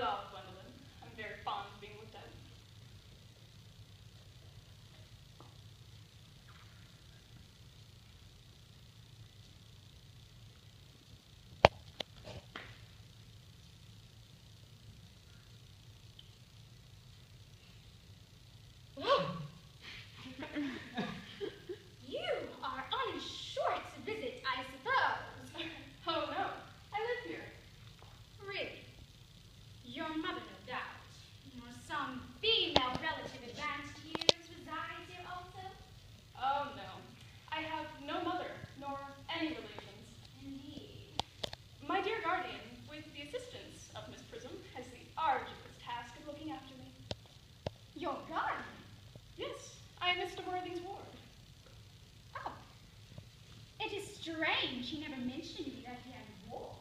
all, Gwendolyn. I'm very fond of being looked at. You are on a short visit, I suppose. Oh, no. I live here. Really? Your mother, no doubt, or some female relative advanced years resides here also? Oh, no. I have no mother, nor any relations. Indeed. My dear guardian, with the assistance of Miss Prism, has the arduous task of looking after me. Your guardian? Yes, I am Mr. Worthing's ward. Oh. It is strange he never mentioned me that he had a ward.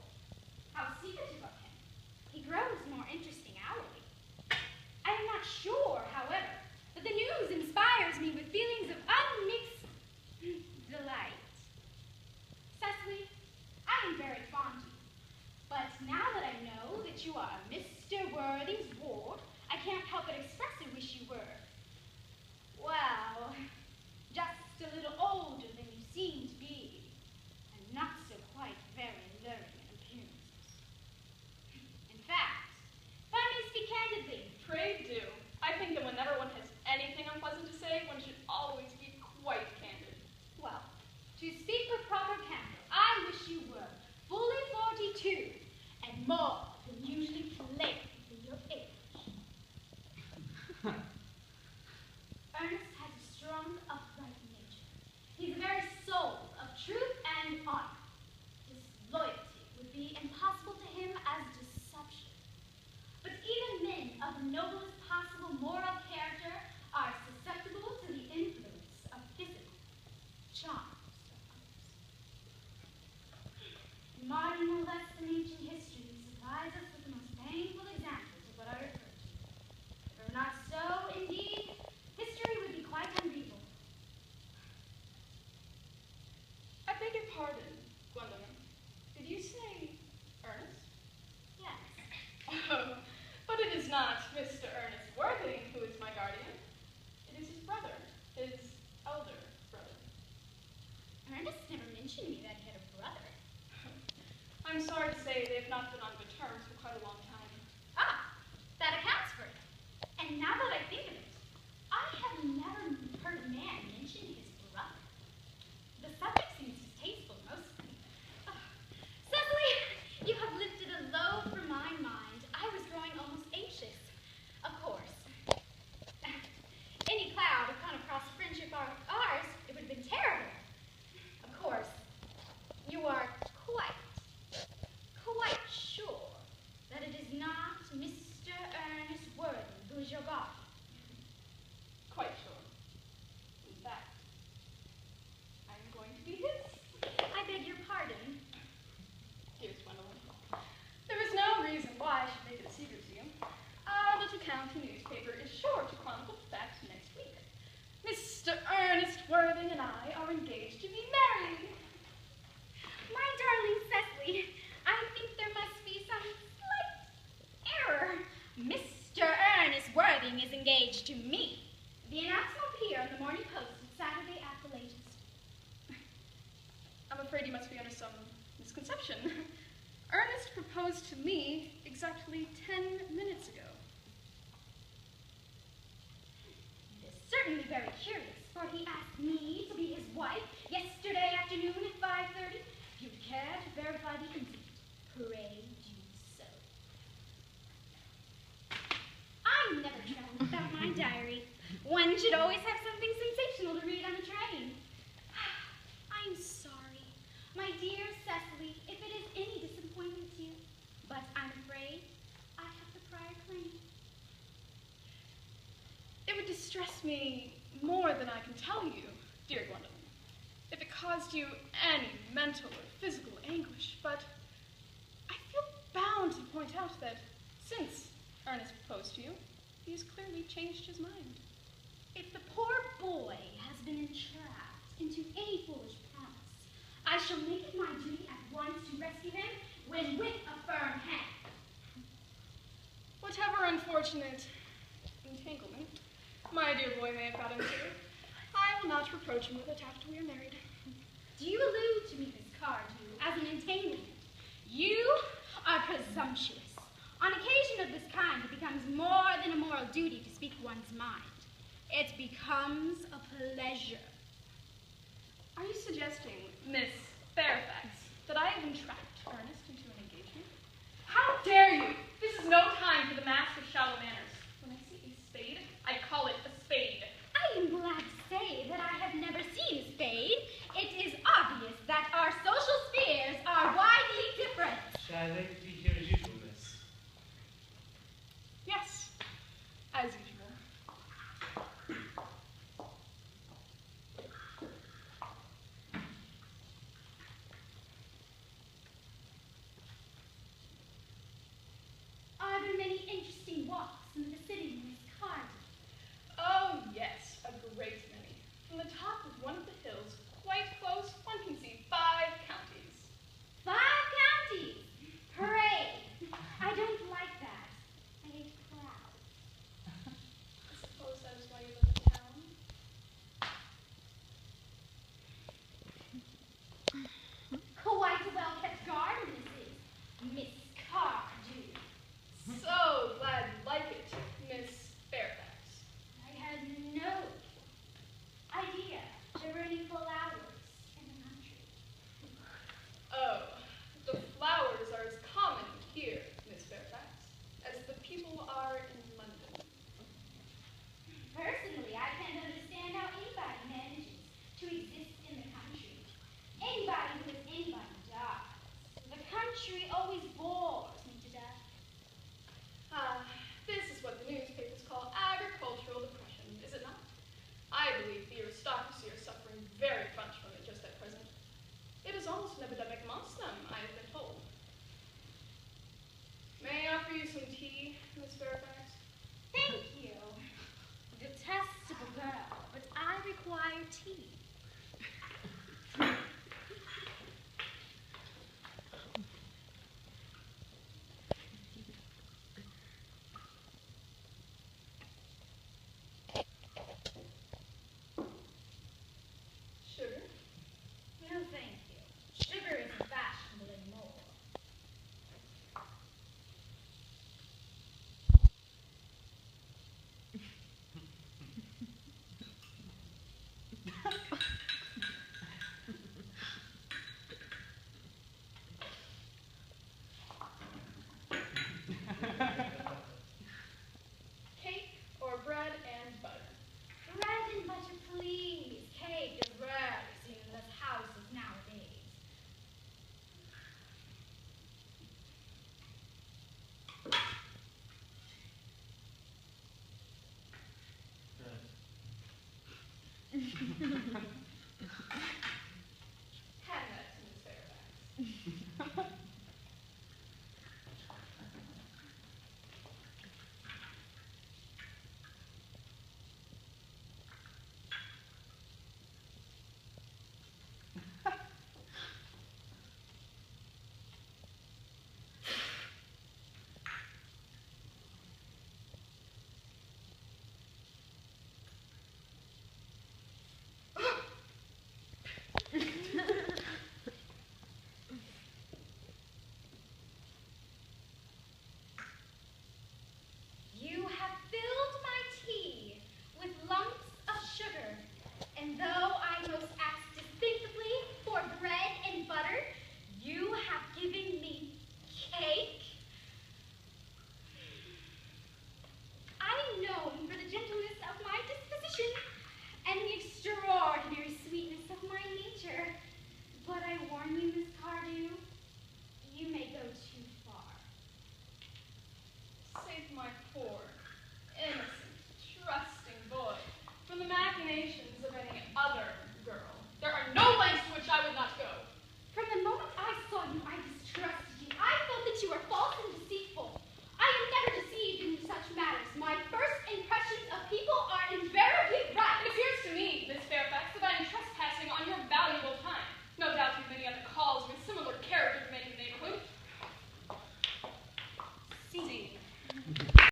How secretive of him. He grows more interesting hourly. I am not sure, however, that the news inspires me with feelings of unmixed delight. Cecily, I am very fond of you, but now that I know that you are Mr. Worthing's ward, I can't help but express a wish you were, well, just a little older than you seem to be, and not so quite very learned in appearances. In fact, if I may speak candidly, Pray do. I think that whenever one has anything unpleasant to say, one should always be quite candid. well, to speak with proper candor, I wish you were fully 42 and more than usually plain for your age. Ernest has a strong, upright nature. He's the very soul of truth and honor. Disloyalty would be impossible to him as deception. But even men of the noblest possible moral character are susceptible to the influence of physical charms of others. Modern, no less than ancient history, supplies us with the most painful examples of what I refer to. If it were not so, indeed, history would be quite unreadable. I beg your pardon, Gwendolyn. Did you say Ernest? Yes. Oh, but it is not Mr. Ernest Worthing who is my guardian. It is his brother, his elder brother. Ernest never mentioned me that he had a brother. I'm sorry to say they have not been on good terms for quite a long time. Ah, that accounts for it. And now that I think of it, I have never heard a man mention his brother. The subject seems distasteful mostly. Cecily, you have lifted a load from my mind. I was growing almost anxious. Of course. Any cloud upon a cross friendship of ours, it would have been terrible. Of course, you are quite sure that it is not Mr. Ernest Worthing who is your guardian. Quite sure. In fact, I'm going to be his. I beg your pardon. Dearest Gwendolyn, there is no reason why I should make it a secret to you. Our little county newspaper is sure to chronicle the fact next week. Mr. Ernest Worthing and I are engaged to be married. My darling Cecily, I think there must be some slight error. Mr. Ernest Worthing is engaged to me. The announcement will appear in the Morning Post Saturday at the latest. I'm afraid you must be under some misconception. Ernest proposed to me exactly 10 minutes ago. It is certainly very curious, for he asked me to be his wife yesterday afternoon at 5:30. If you would care to verify the incident, pray do so. I never travel without my diary. One should always have something sensational to read on the train. I'm sorry, my dear Cecily, if it is any disappointment to you, but I'm afraid I have the prior claim. It would distress me more than I can tell you, dear Gwendolyn, if it caused you any mental or physical anguish, but I feel bound to point out that since Ernest proposed to you, he has clearly changed his mind. If the poor boy has been entrapped into any foolish promise, I shall make it my duty at once to rescue him when with a firm hand. Whatever unfortunate entanglement my dear boy may have got into, I will not reproach him with it after we are married. Do you allude to me, Miss Cardew, as an entanglement? You are presumptuous. On occasion of this kind, it becomes more than a moral duty to speak one's mind. It becomes a pleasure. Are you suggesting, Miss Fairfax, that I have entrapped Ernest into an engagement? How dare you! This is no time for the mask of shallow manners. When I see a spade, I call it a spade. I am glad to say that I have never seen a spade. It is obvious that our social spheres are widely different. Shall I be here as usual, miss? Yes, as usual. Are there many interesting walks in the vicinity, Miss Cardew? Oh, yes, a great many. From the top of one of the hills, quite close, one can see 5 counties. 5 counties! Hooray! I don't like that. I hate crowds. I suppose that is why you live in town. Quite a well-kept garden this is, Miss Cardew. So glad you like it, Miss Fairfax. I had no idea there were any flowers in the country. Oh, the flowers are as common here, Miss Fairfax, as the people are in London. Personally, I can't understand how anybody manages to exist in the country. Anybody who is anybody dies. The country always bores me to death. This is what the newspapers call agricultural depression, is it not? I believe the aristocracy are suffering very much from it just at present. It is almost an epidemic amongst them, I have been told. May I offer you some tea, Miss Fairfax? Thank you. Detestable girl, but I require tea. Sugar? No, thank you. Sugar isn't fashionable anymore. Cake or bread and butter? Bread and butter, please. Cake is rarely seen in those houses nowadays. Good.